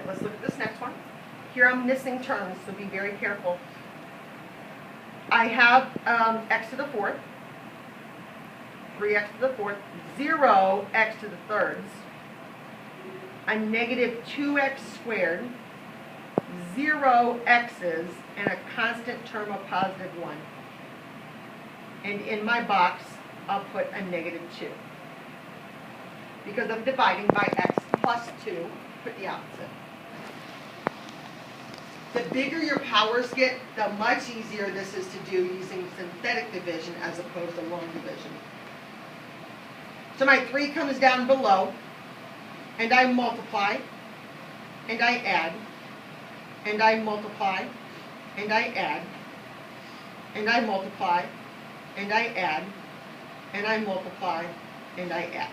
let's look at this next one. Here I'm missing terms, so be very careful. I have x to the fourth, 3x to the fourth, 0x to the thirds, a negative 2x squared, 0 x's, and a constant term of positive 1. And in my box, I'll put a negative 2. Because I'm dividing by x plus 2, put the opposite. The bigger your powers get, the much easier this is to do using synthetic division as opposed to long division. So my 3 comes down below, and I multiply, and I add, and I multiply, and I add, and I multiply, and I add, and I multiply, and I add.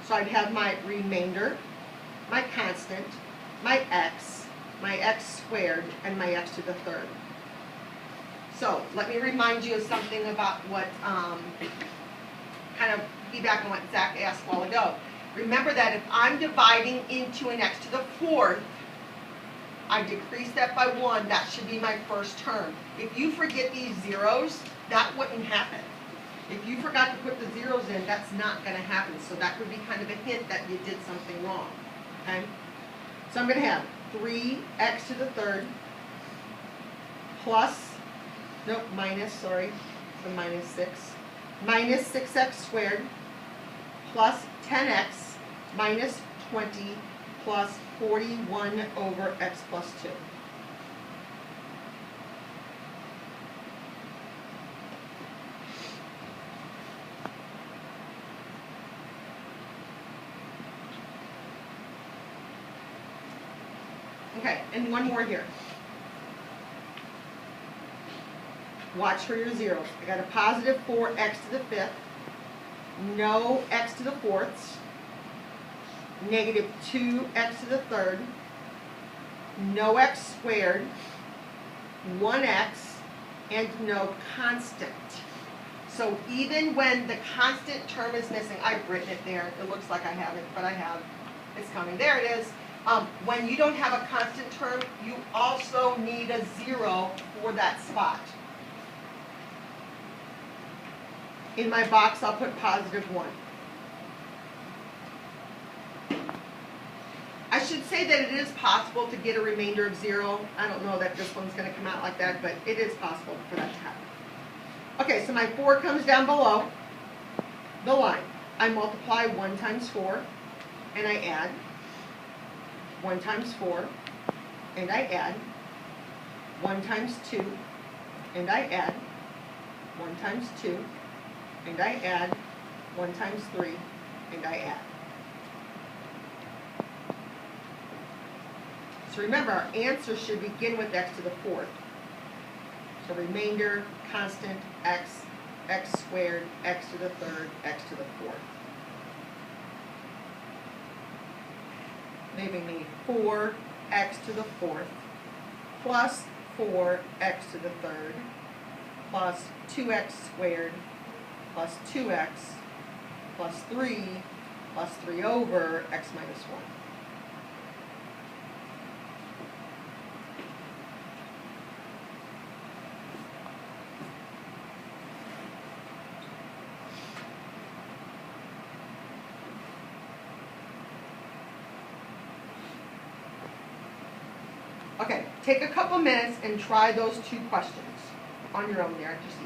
So I'd have my remainder, my constant, my x squared, and my x to the third. So let me remind you of something about what, kind of feedback on what Zach asked a while ago. Remember that if I'm dividing into an x to the fourth, I decrease that by 1, that should be my first term. If you forget these zeros, that wouldn't happen. If you forgot to put the zeros in, that's not going to happen. So that would be kind of a hint that you did something wrong. Okay? So I'm going to have 3x to the third plus, nope, minus, sorry, so minus 6. Minus 6x squared plus 10x minus 20 plus 41 over x plus 2. Okay, and one more here. Watch for your zeros. I got a positive 4x to the fifth, no x to the fourths, negative 2x to the third, no x squared, 1x, and no constant. So even when the constant term is missing, I've written it there. It looks like I haven't, but I have. It's coming. There it is. When you don't have a constant term, you also need a 0 for that spot. In my box, I'll put positive 1. I should say that it is possible to get a remainder of 0. I don't know that this one's going to come out like that, but it is possible for that to happen. Okay, so my 4 comes down below the line. I multiply 1 times 4, and I add 1 times 4, and I add 1 times 2, and I add 1 times 2, and I add 1 times 3, and I add. So remember, our answer should begin with x to the fourth. So remainder, constant, x, x squared, x to the third, x to the fourth. Leaving me 4x to the fourth plus 4x to the third plus 2x squared plus 2x plus 3 plus 3 over x minus 1. Okay, take a couple minutes and try those 2 questions on your own there. Just